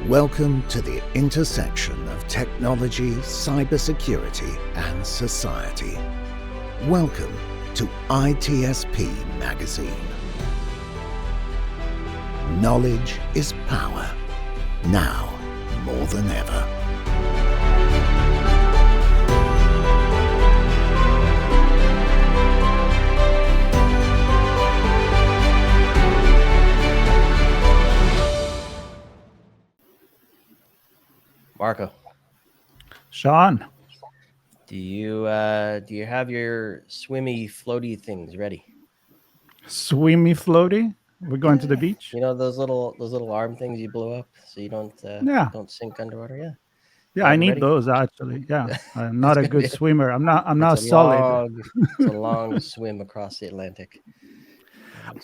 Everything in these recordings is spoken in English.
Welcome to the intersection of technology, cybersecurity, and society. Welcome to ITSPmagazine. Knowledge is power, now more than ever. Marco, Sean, do you have your swimmy floaty things ready? swimmy floaty. We're going to the beach. You know those little arm things you blow up so you don't sink underwater. Yeah. Yeah, I need ready? those actually. Yeah, I'm not a good swimmer. I'm not It's a solid. it's a long swim across the Atlantic.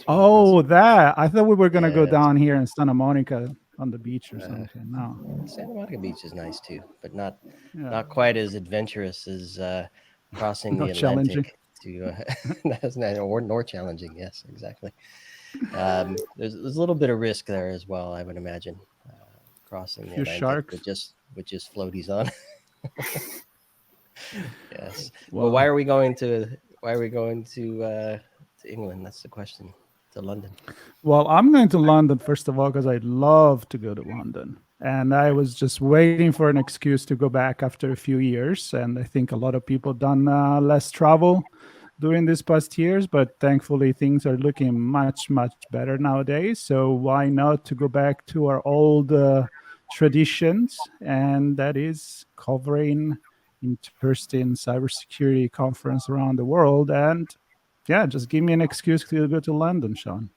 Oh, that! I thought we were gonna go Yes. down here in Santa Monica on the beach or something. No, Santa Monica Beach is nice too, but not quite quite as adventurous as crossing the not challenging. Atlantic nor challenging. Yes, exactly. There's a little bit of risk there as well, I would imagine, crossing the Few Atlantic sharks. with just floaties on. Yes. Well, Why are we going to England? That's the question. To London. Well, I'm going to London first of all because I'd love to go to London, and I was just waiting for an excuse to go back after a few years. And I think a lot of people done less travel during these past years, but thankfully things are looking much better nowadays. So why not to go back to our old traditions, and that is covering interesting cybersecurity conference around the world. And yeah, just give me an excuse to go to London, Sean.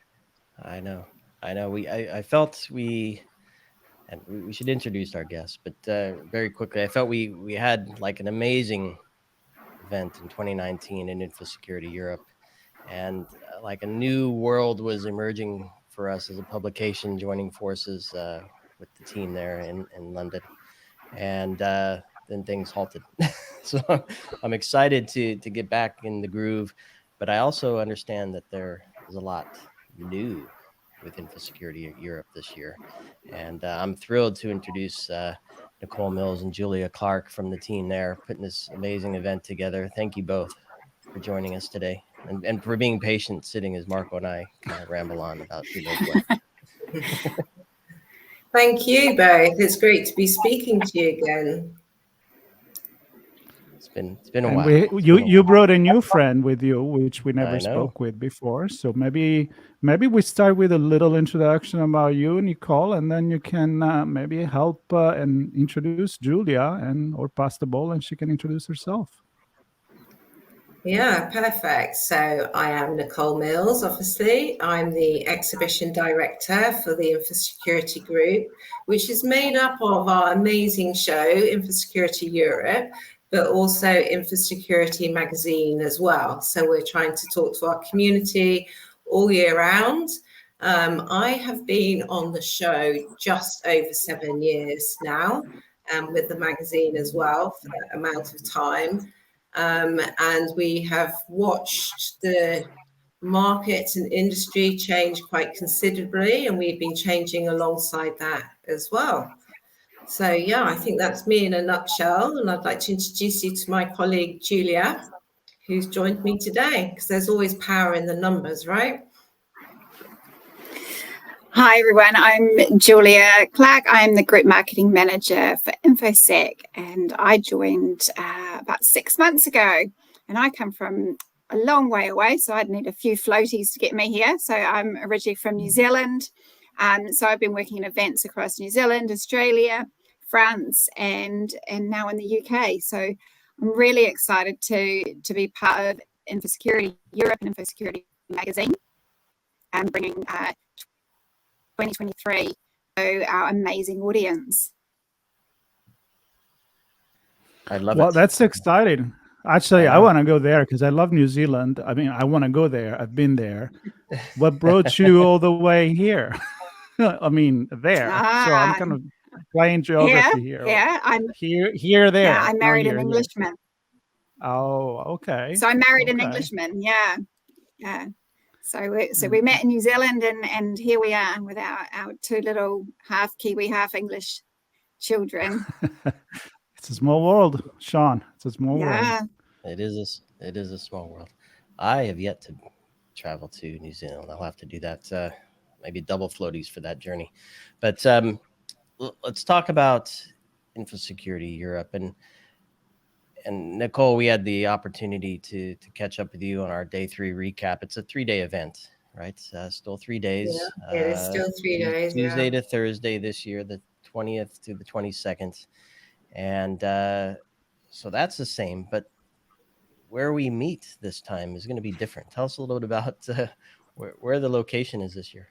I know. I felt we should introduce our guests, but very quickly, I felt we had like an amazing event in 2019 in Infosecurity Europe, and like a new world was emerging for us as a publication, joining forces with the team there in London, and then things halted. So I'm excited to get back in the groove, but I also understand that there is a lot new with Infosecurity Europe this year, and I'm thrilled to introduce Nicole Mills and Julia Clarke from the team there, putting this amazing event together. Thank you both for joining us today, and for being patient, sitting as Marco and I kind of ramble on about who knows what. Thank you both. It's great to be speaking to you again. It's been a while. You brought a new friend with you, which we never spoke with before. So maybe we start with a little introduction about you, Nicole, and then you can maybe help and introduce Julia, or pass the ball, and she can introduce herself. Yeah, perfect. So I am Nicole Mills, obviously. I'm the exhibition director for the Infosecurity Group, which is made up of our amazing show, Infosecurity Europe, but also InfoSecurityMagazine as well. So we're trying to talk to our community all year round. I have been on the show just over 7 years now, with the magazine as well for that amount of time. And we have watched the market and industry change quite considerably, and we've been changing alongside that as well. So yeah, I think that's me in a nutshell, and I'd like to introduce you to my colleague Julia, who's joined me today, because there's always power in the numbers, right? Hi everyone, I'm Julia Clarke. I'm the Group Marketing Manager for Infosec, and I joined about 6 months ago, and I come from a long way away, so I'd need a few floaties to get me here. So I'm originally from New Zealand, so I've been working in events across New Zealand, Australia, France, and now in the UK. So I'm really excited to be part of Infosecurity Europe and Infosecurity Magazine, and bringing 2023 to our amazing audience. I love it. Well, that's exciting. Actually, I want to go there because I love New Zealand. I mean, I want to go there. I've been there. What brought you all the way here? I mean, there. So I'm kind of playing geography here. Yeah, I'm here, there. Yeah, I married an Englishman. Oh, okay. So I married an Englishman. Yeah. So we met in New Zealand, and here we are with our two little half Kiwi, half English children. It's a small world, Sean. It's a small world. It is a small world. I have yet to travel to New Zealand. I'll have to do that. Maybe double floaties for that journey. But let's talk about Infosecurity Europe. And Nicole, we had the opportunity to catch up with you on our day 3 recap. It's a 3-day event, right? Still 3 days. Yeah, it's still 3 days. Tuesday to Thursday this year, the 20th to the 22nd. And so that's the same, but where we meet this time is going to be different. Tell us a little bit about where the location is this year.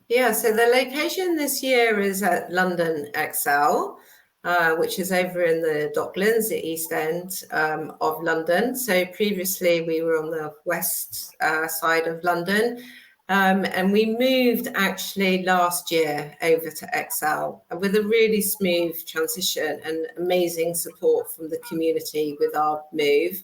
Yeah, so the location this year is at London XL, which is over in the Docklands, the East End of London. So previously we were on the west side of London. And we moved actually last year over to XL with a really smooth transition and amazing support from the community with our move.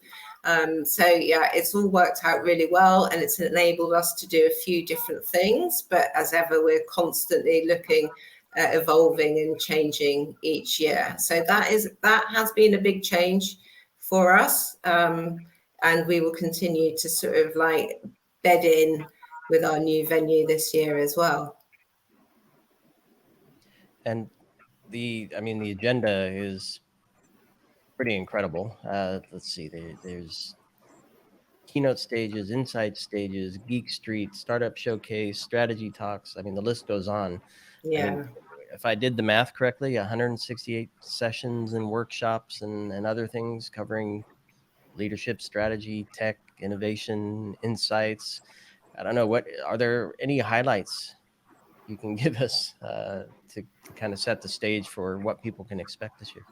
So yeah, it's all worked out really well, and it's enabled us to do a few different things. But as ever, we're constantly looking at evolving and changing each year. So that has been a big change for us, and we will continue to sort of like bed in with our new venue this year as well. And the agenda is pretty incredible. Let's see, there's keynote stages, insight stages, Geek Street, Startup Showcase, strategy talks. I mean, the list goes on. Yeah. I mean, if I did the math correctly, 168 sessions and workshops and other things covering leadership, strategy, tech, innovation, insights. I don't know, are there any highlights you can give us to kind of set the stage for what people can expect this year?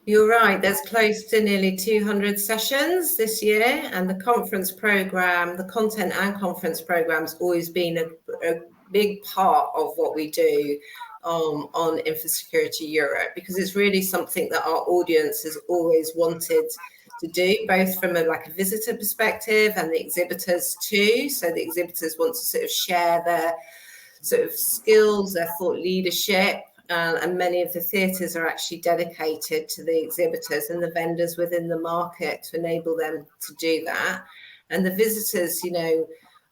You're right. There's close to nearly 200 sessions this year, and the conference program, the content and conference program's always been a big part of what we do on Infosecurity Europe, because it's really something that our audience has always wanted to do, both from a visitor perspective and the exhibitors too. So the exhibitors want to sort of share their sort of skills, their thought leadership, and many of the theatres are actually dedicated to the exhibitors and the vendors within the market to enable them to do that. And the visitors,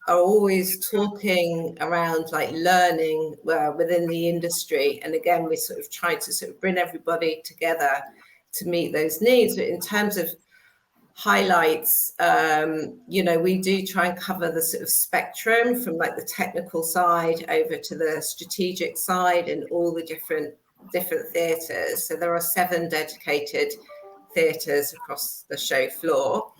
are always talking around learning within the industry. And again, we sort of try to sort of bring everybody together to meet those needs. But in terms of highlights, we do try and cover the sort of spectrum from the technical side over to the strategic side and all the different theatres. So there are 7 dedicated theatres across the show floor.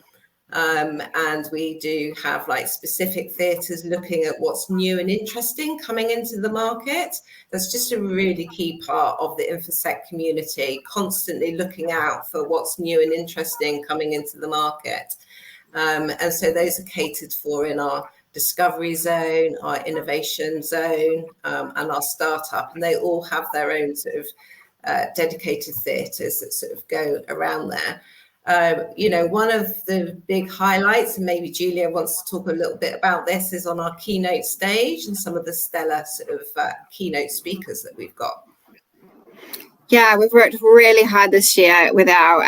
And we do have specific theatres looking at what's new and interesting coming into the market. That's just a really key part of the InfoSec community, constantly looking out for what's new and interesting coming into the market. And so those are catered for in our discovery zone, our innovation zone, and our startup. And they all have their own sort of dedicated theatres that sort of go around there. One of the big highlights, and maybe Julia wants to talk a little bit about this, is on our keynote stage and some of the stellar sort of keynote speakers that we've got. Yeah, we've worked really hard this year with our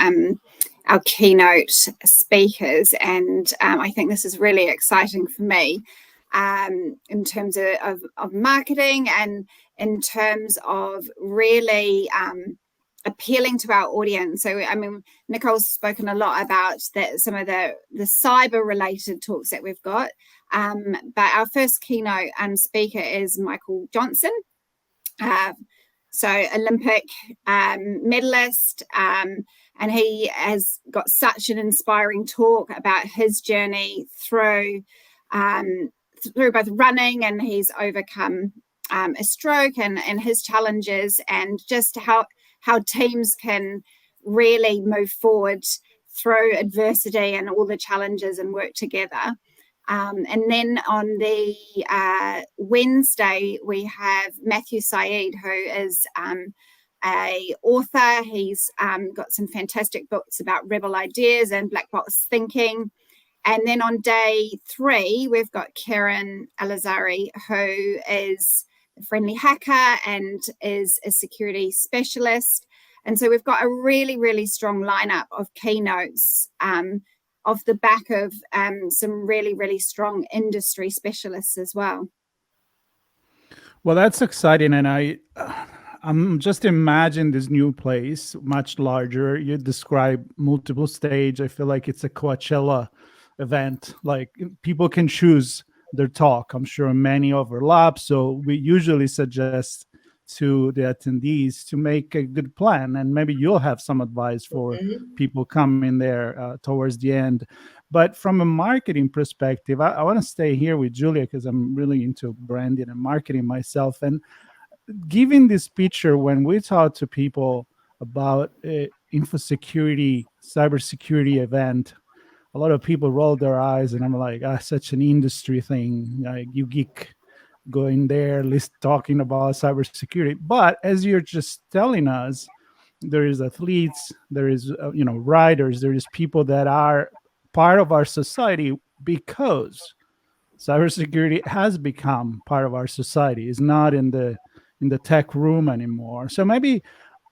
keynote speakers, and I think this is really exciting for me in terms of marketing and in terms of really appealing to our audience. So, I mean, Nicole's spoken a lot about some of the cyber related talks that we've got. But our first keynote speaker is Michael Johnson. So Olympic medalist, and he has got such an inspiring talk about his journey through both running, and he's overcome a stroke and his challenges, and just how teams can really move forward through adversity and all the challenges and work together. And then on the Wednesday, we have Matthew Saeed, who is a author. He's got some fantastic books about rebel ideas and black box thinking. And then on day 3, we've got Karen Alazari, who is a friendly hacker and is a security specialist. And so we've got a really, really strong lineup of keynotes off the back of some really, really strong industry specialists as well. Well, that's exciting, and I'm just imagine this new place, much larger. You describe multiple stage. I feel like it's a Coachella event. Like people can choose their talk. I'm sure many overlap. So we usually suggest to the attendees to make a good plan, and maybe you'll have some advice for people coming there towards the end. But from a marketing perspective, I want to stay here with Julia because I'm really into branding and marketing myself. And giving this picture, when we talk to people about Infosecurity, cybersecurity event, a lot of people roll their eyes, and I'm like, such an industry thing. Like, you geek going there, talking about cybersecurity. But as you're just telling us, there is athletes, there is riders, there is people that are part of our society because cybersecurity has become part of our society. It's not in the tech room anymore. So maybe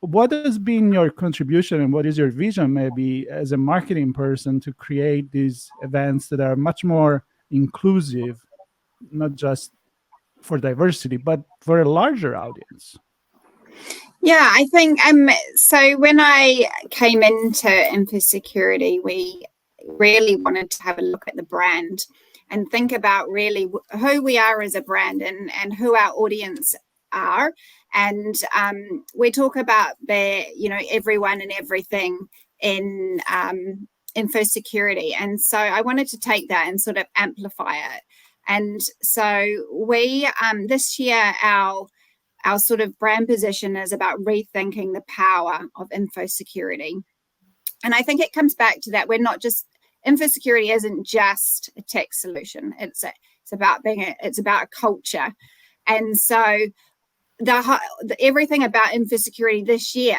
what has been your contribution and what is your vision maybe as a marketing person to create these events that are much more inclusive, not just for diversity, but for a larger audience? Yeah, I think so when I came into Infosecurity, we really wanted to have a look at the brand and think about really who we are as a brand and who our audience are. And we talk about everyone and everything in Infosecurity. And so I wanted to take that and sort of amplify it. And so we this year our sort of brand position is about rethinking the power of Infosecurity. And I think it comes back to that. Infosecurity isn't just a tech solution. It's about it's about a culture. And so everything about Infosecurity this year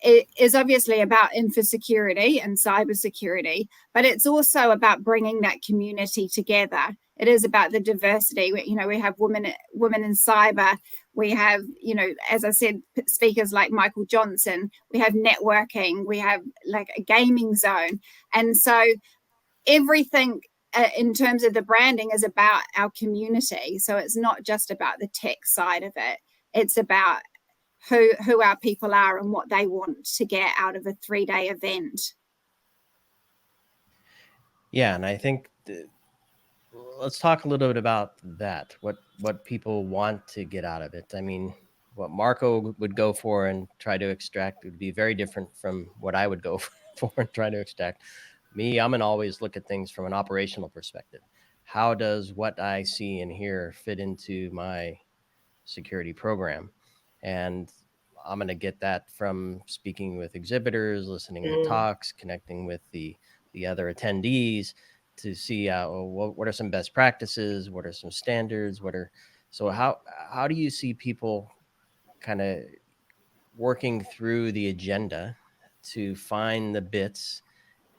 is obviously about Infosecurity and cybersecurity, but it's also about bringing that community together. It is about the diversity. We have women in cyber. We have, as I said, speakers like Michael Johnson. We have networking. We have like a gaming zone. And so everything in terms of the branding is about our community. So it's not just about the tech side of it. It's about who our people are and what they want to get out of a 3-day event. Yeah, and I think let's talk a little bit about that. What people want to get out of it. I mean, what Marco would go for and try to extract would be very different from what I would go for and try to extract. Me, I'm gonna always look at things from an operational perspective. How does what I see and hear fit into my security program? And I'm going to get that from speaking with exhibitors, listening to talks, connecting with the other attendees to see what are some best practices, what are some standards, so how do you see people kind of working through the agenda to find the bits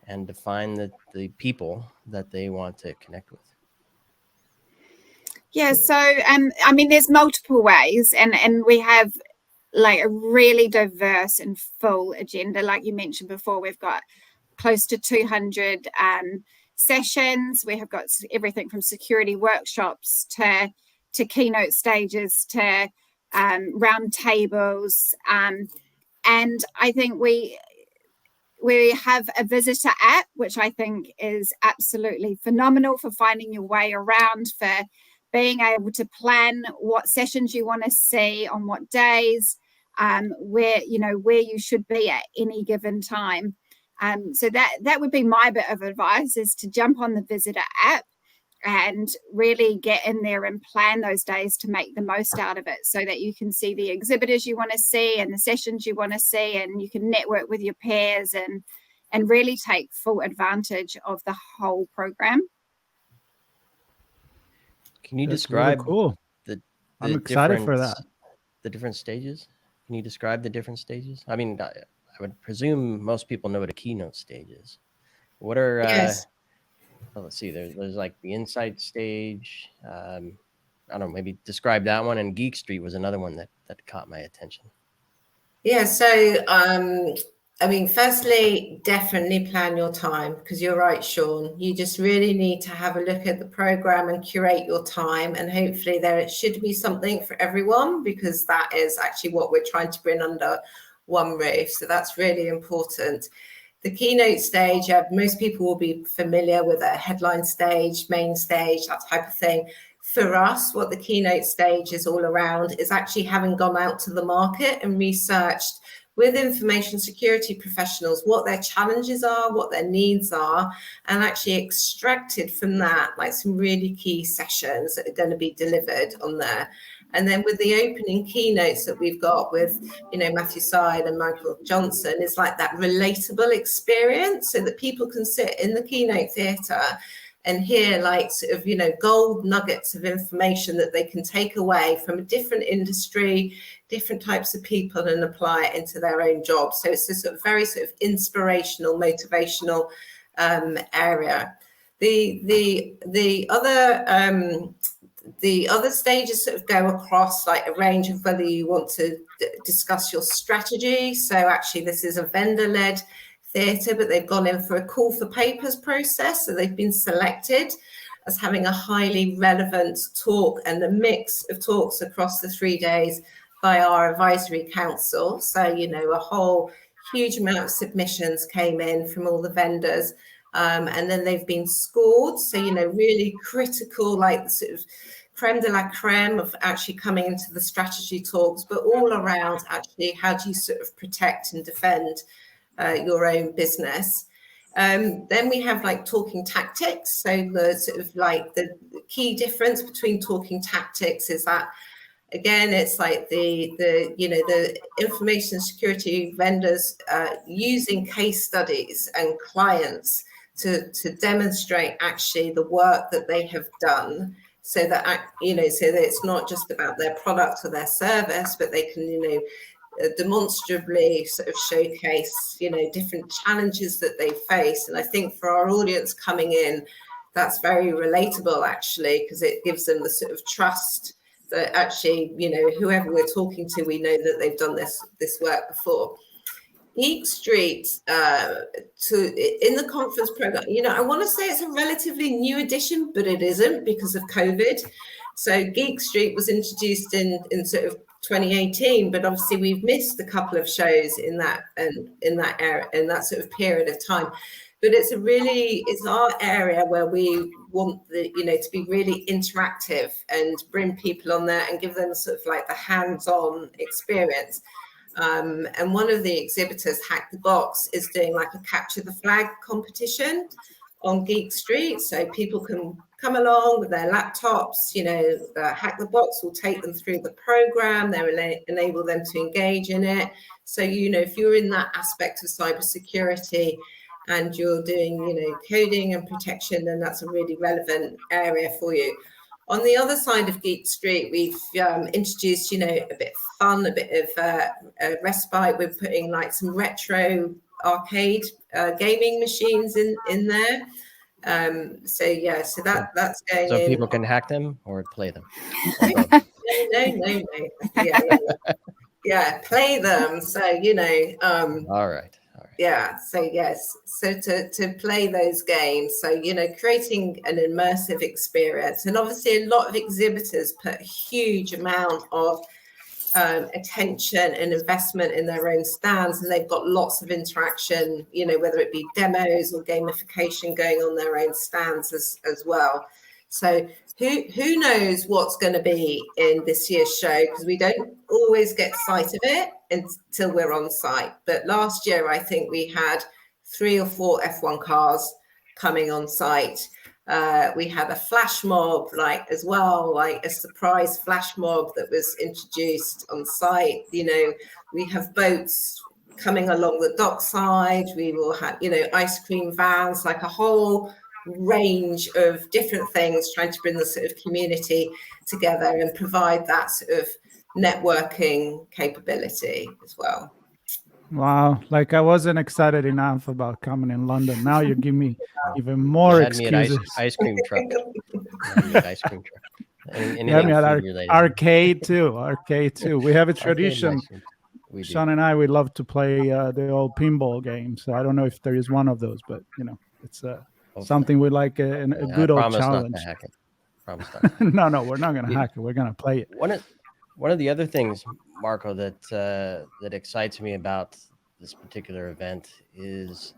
and to find the people that they want to connect with? Yeah, so I mean, there's multiple ways, and we have like a really diverse and full agenda. Like you mentioned before, we've got close to 200 sessions. We have got everything from security workshops to keynote stages to round tables, and I think we have a visitor app, which I think is absolutely phenomenal for finding your way around, for being able to plan what sessions you want to see on what days, where you should be at any given time. So that would be my bit of advice, is to jump on the visitor app and really get in there and plan those days to make the most out of it, so that you can see the exhibitors you want to see and the sessions you want to see, and you can network with your peers and really take full advantage of the whole program. Can you That's describe really cool. I'm excited for that. The different stages? Can you describe the different stages? I mean, I would presume most people know what a keynote stage is. What are Yes. well, let's see, there's like the Insight stage. I don't know, maybe describe that one. And Geek Street was another one that caught my attention. Yeah, so I mean, firstly, definitely plan your time, because you're right, Sean. You just really need to have a look at the program and curate your time, and hopefully there should be something for everyone, because that is actually what we're trying to bring under one roof. So that's really important. The keynote stage, most people will be familiar with a headline stage, main stage, that type of thing. For us, what the keynote stage is all around is actually having gone out to the market and researched with information security professionals what their challenges are, what their needs are, and actually extracted from that like some really key sessions that are going to be delivered on there. And then with the opening keynotes that we've got with, Matthew Side and Michael Johnson, it's like that relatable experience, so that people can sit in the keynote theatre and hear like sort of, gold nuggets of information that they can take away from a different industry, different types of people, and apply it into their own job. So it's a sort of very sort of inspirational, motivational area. The other stages sort of go across like a range of whether you want to discuss your strategy. So actually this is a vendor-led theatre, but they've gone in for a call for papers process. So they've been selected as having a highly relevant talk, and the mix of talks across the 3 days by our advisory council. So, a whole huge amount of submissions came in from all the vendors. And then they've been scored. So, really critical, like sort of creme de la creme of actually coming into the strategy talks, but all around actually how do you sort of protect and defend your own business. Then we have like talking tactics. So the sort of like the key difference between talking tactics is that, again, it's like the information security vendors using case studies and clients to demonstrate actually the work that they have done, so that so that it's not just about their product or their service, but they can demonstrably sort of showcase different challenges that they face. And I think for our audience coming in, that's very relatable actually, because it gives them the sort of trust that actually whoever we're talking to, we know that they've done this work before. Geek Street in the conference program, I want to say it's a relatively new addition, but it isn't because of COVID. So Geek Street was introduced in sort of 2018, but obviously we've missed a couple of shows in that area, in that sort of period of time. But it's our area where we want to be really interactive and bring people on there and give them sort of like the hands-on experience. And one of the exhibitors, Hack the Box, is doing like a capture the flag competition on Geek Street. So people can come along with their laptops, Hack the Box will take them through the program. They will enable them to engage in it. So, if you're in that aspect of cybersecurity and you're doing, coding and protection, then that's a really relevant area for you. On the other side of Geek Street, we've introduced, a bit of fun, a bit of respite. We're putting like some retro arcade gaming machines in there. So that's going so in. People can hack them or play them. No. Yeah, play them. So All right. Yeah, so yes, so to play those games, so creating an immersive experience. And obviously a lot of exhibitors put a huge amount of attention and investment in their own stands, and they've got lots of interaction, whether it be demos or gamification going on their own stands as well. So who knows what's going to be in this year's show, because we don't always get sight of it until we're on site. But last year, I think we had 3 or 4 F1 cars coming on site. We had a flash mob as well, like a surprise flash mob that was introduced on site. We have boats coming along the dockside. We will have, ice cream vans, like a whole range of different things, trying to bring the sort of community together and provide that sort of networking capability as well. Wow, like I wasn't excited enough about coming in London. Now you give me even more You had me at excuses. ice cream truck. You had me at ice cream truck. Anything You had me at food related. arcade too. Arcade too. We have a Arcade tradition. ice cream. We do. Sean and I, we love to play the old pinball games. So I don't know if there is one of those, but it's something we like, a good old challenge. Not to hack it. Promise not to hack it. No, we're not going to hack it. We're going to play it. One of the other things, Marco, that excites me about this particular event is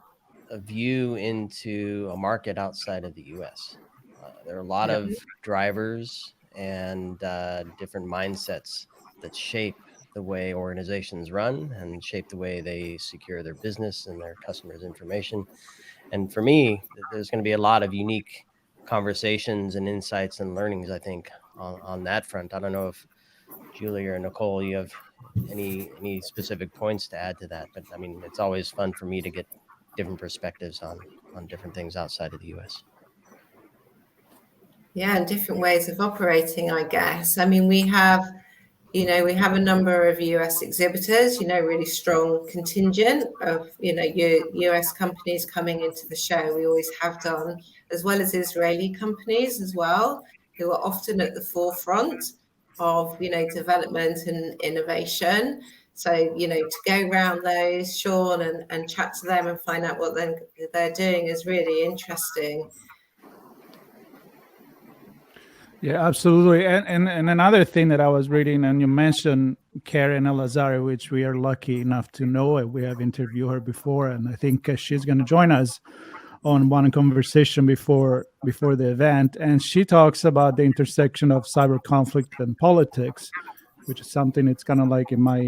a view into a market outside of the U.S. There are a lot of drivers and different mindsets that shape the way organizations run and shape the way they secure their business and their customers' information. And for me, there's going to be a lot of unique conversations and insights and learnings, I think, on that front. I don't know if Julia or Nicole, you have any specific points to add to that, but I mean, it's always fun for me to get different perspectives on different things outside of the US. Yeah, and different ways of operating, I guess. I mean, we have a number of US exhibitors, really strong contingent of, US companies coming into the show. We always have done, as well as Israeli companies as well, who are often at the forefront of, development and innovation. So, to go around those, Sean, and chat to them and find out what they're doing is really interesting. Yeah, absolutely. And another thing that I was reading, and you mentioned Karen Elazari, which we are lucky enough to know. We have interviewed her before, and I think she's going to join us on one conversation before the event. And she talks about the intersection of cyber conflict and politics, which is something it's kind of like in my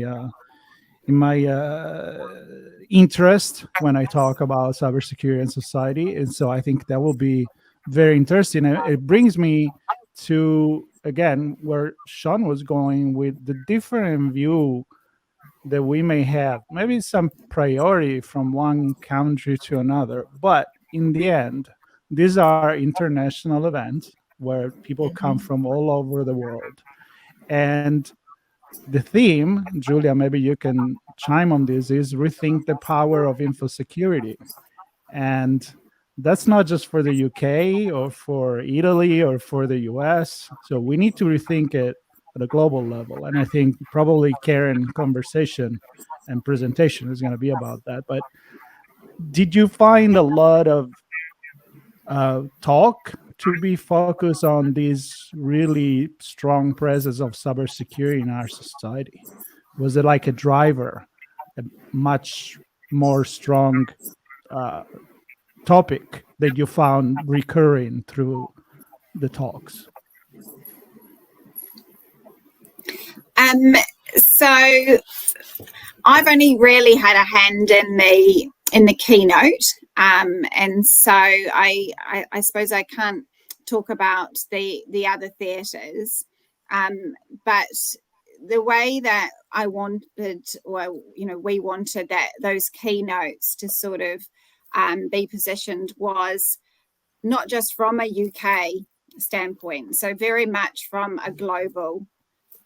interest when I talk about cybersecurity and society. And so I think that will be very interesting. And it brings me to, again, where Sean was going with the different view that we may have, maybe some priority from one country to another. But in the end, these are international events where people come from all over the world. And the theme, Julia, maybe you can chime on this, is rethink the power of infosecurity. And that's not just for the UK or for Italy or for the US. So we need to rethink it at a global level. And I think probably Karen's conversation and presentation is going to be about that. But did you find a lot of talk to be focused on this really strong presence of cybersecurity in our society? Was it like a driver, a much more strong topic that you found recurring through the talks? So I've only really had a hand in the keynote, and so I suppose I can't talk about the other theatres, but the way that I wanted, or we wanted that those keynotes to sort of be positioned was not just from a UK standpoint, so very much from a global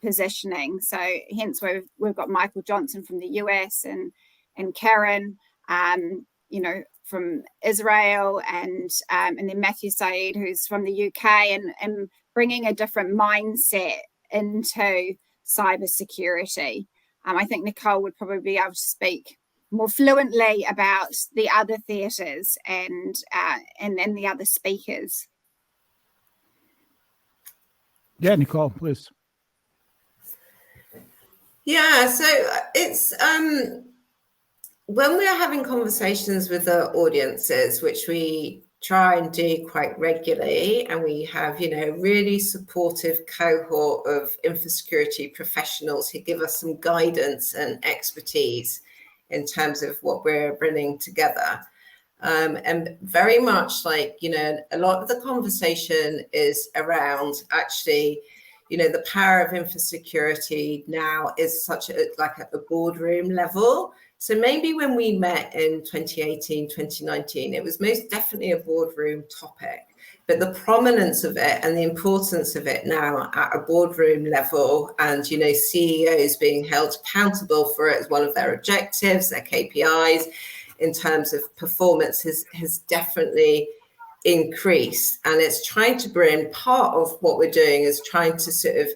positioning. So hence we've got Michael Johnson from the US and Karen, from Israel, and then Matthew Said, who's from the UK, and bringing a different mindset into cybersecurity. I think Nicole would probably be able to speak more fluently about the other theatres and the other speakers. Yeah, Nicole, please. Yeah, so it's when we're having conversations with the audiences, which we try and do quite regularly, and we have, a really supportive cohort of infosecurity professionals who give us some guidance and expertise in terms of what we're bringing together. And very much like, a lot of the conversation is around actually, the power of infosecurity now is such a boardroom level. So maybe when we met in 2018, 2019, it was most definitely a boardroom topic. But the prominence of it and the importance of it now at a boardroom level, and CEOs being held accountable for it as one of their objectives, their KPIs in terms of performance has definitely increased. And it's trying to bring, part of what we're doing is trying to sort of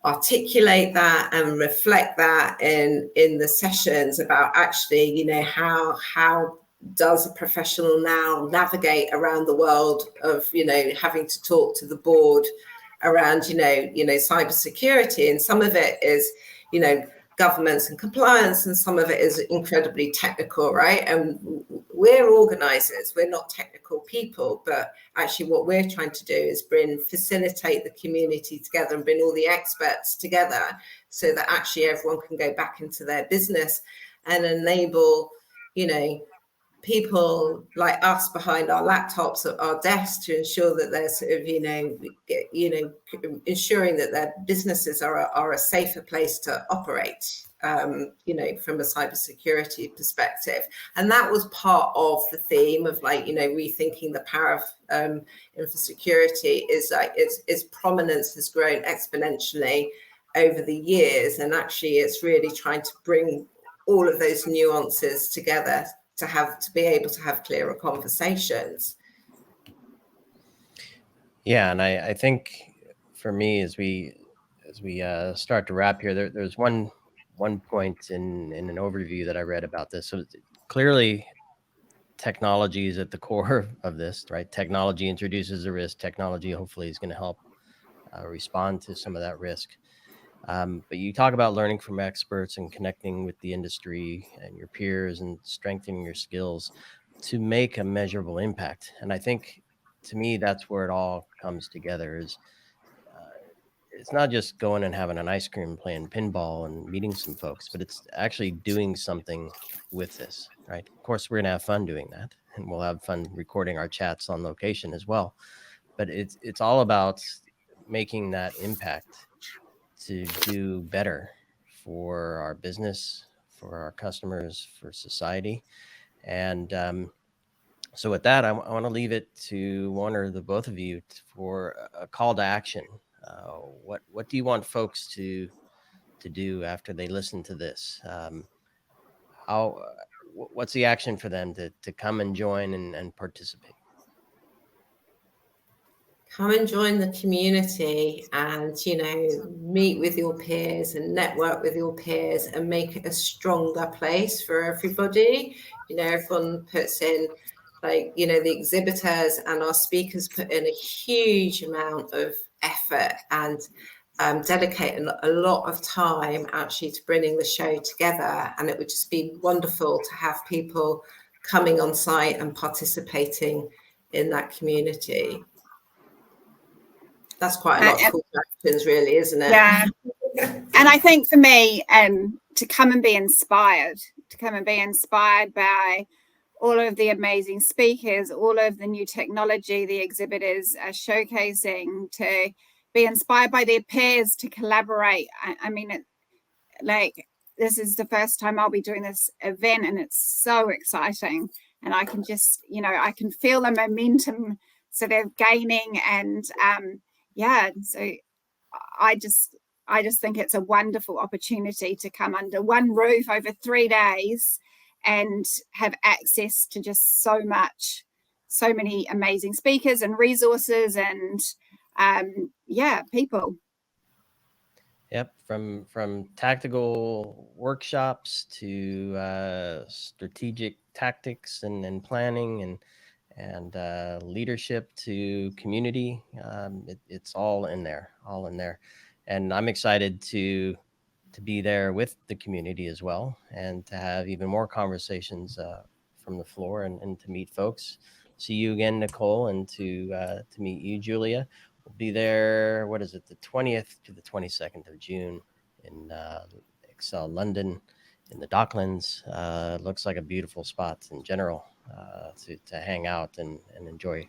articulate that and reflect that in the sessions about actually, how does a professional now navigate around the world of, having to talk to the board around, cybersecurity. And some of it is, governance and compliance, and some of it is incredibly technical, right? And we're organizers, we're not technical people, but actually what we're trying to do is facilitate the community together and bring all the experts together so that actually everyone can go back into their business and enable, people like us behind our laptops at our desks to ensure that they're sort of, ensuring that their businesses are a safer place to operate, from a cybersecurity perspective. And that was part of the theme of rethinking the power of Infosecurity, is like its prominence has grown exponentially over the years. And actually it's really trying to bring all of those nuances together to be able to have clearer conversations. Yeah, and I think for me, as we start to wrap here, there's one point in an overview that I read about this. So clearly, technology is at the core of this, right? Technology introduces a risk. Technology hopefully is going to help respond to some of that risk. But you talk about learning from experts and connecting with the industry and your peers and strengthening your skills to make a measurable impact. And I think, to me, that's where it all comes together. Is it's not just going and having an ice cream, playing pinball and meeting some folks, but it's actually doing something with this, right? Of course, we're going to have fun doing that, and we'll have fun recording our chats on location as well. But it's all about making that impact to do better for our business, for our customers, for society. And so with that, I want to leave it to one or the both of you for a call to action. What do you want folks to do after they listen to this? What's the action for them to come and join and participate? Come and join the community and, meet with your peers and network with your peers and make it a stronger place for everybody. Everyone puts in, the exhibitors and our speakers put in a huge amount of effort and dedicate a lot of time actually to bringing the show together. And it would just be wonderful to have people coming on site and participating in that community. That's quite a lot of cool actions, really, isn't it? Yeah. And I think for me, to come and be inspired by all of the amazing speakers, all of the new technology the exhibitors are showcasing, to be inspired by their peers, to collaborate. I mean, this is the first time I'll be doing this event, and it's so exciting. And I can just, I can feel the momentum sort of gaining, and so I just think it's a wonderful opportunity to come under one roof over 3 days and have access to just so many amazing speakers and resources and people. Yep, from tactical workshops to strategic tactics and planning and leadership to community. It's all in there. And I'm excited to be there with the community as well, and to have even more conversations from the floor and to meet folks. See you again, Nicole, and to meet you, Julia. We'll be there, what is it, the 20th to the 22nd of June in Excel, London, in the Docklands. Looks like a beautiful spot in general to hang out and enjoy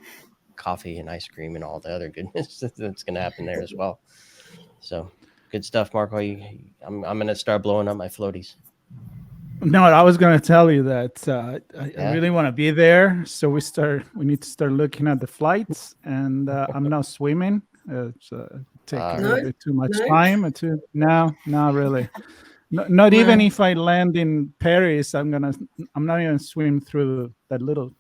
coffee and ice cream and all the other goodness that's going to happen there as well. So good stuff, Marco. I'm going to start blowing up my floaties. No, I was going to tell you that I Yeah? really want to be there. So we need to start looking at the flights, and I'm now swimming. It's take a No, little bit too much no. time. No, not really. Not even No. if I land in Paris, I'm not even swim through that little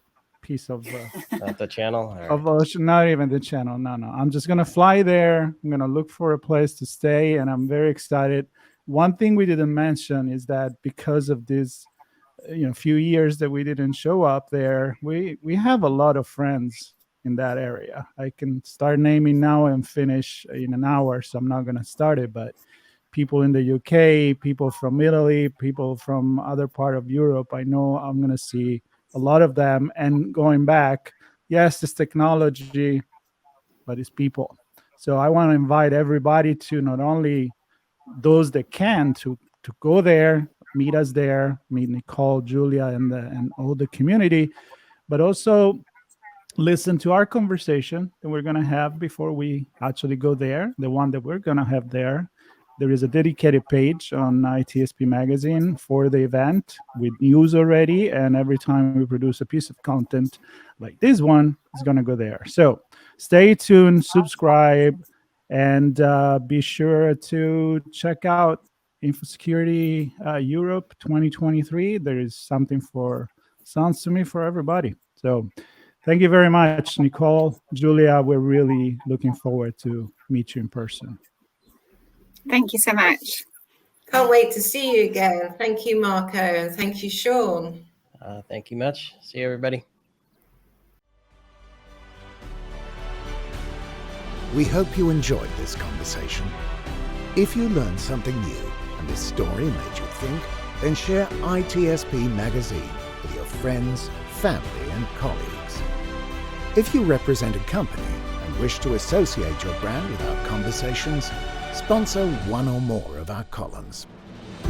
piece of not the channel. Or... ocean. Not even the channel. No. I'm just gonna fly there. I'm gonna look for a place to stay, and I'm very excited. One thing we didn't mention is that because of this, few years that we didn't show up there, we have a lot of friends in that area. I can start naming now and finish in an hour, so I'm not gonna start it, but people in the UK, people from Italy, people from other part of Europe. I know I'm going to see a lot of them. And going back, yes, it's technology, but it's people. So I want to invite everybody to not only those that can to go there, meet us there, meet Nicole, Julia, and all the community, but also listen to our conversation that we're going to have before we actually go there, the one that we're going to have there. There is a dedicated page on ITSPmagazine for the event with news already. And every time we produce a piece of content like this one, it's going to go there. So stay tuned, subscribe, and be sure to check out Infosecurity Europe 2023. There is something sounds to me, for everybody. So thank you very much, Nicole, Julia. We're really looking forward to meet you in person. Thank you so much. Can't wait to see you again. Thank you, Marco, and thank you, Sean. Thank you much. See you, everybody. We hope you enjoyed this conversation. If you learned something new and this story made you think, then share ITSP Magazine with your friends, family, and colleagues. If you represent a company and wish to associate your brand with our conversations, sponsor one or more of our columns.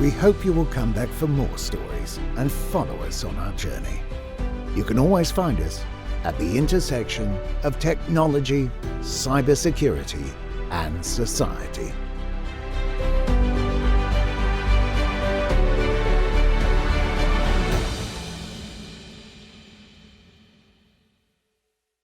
We hope you will come back for more stories and follow us on our journey. You can always find us at the intersection of technology, cybersecurity, and society.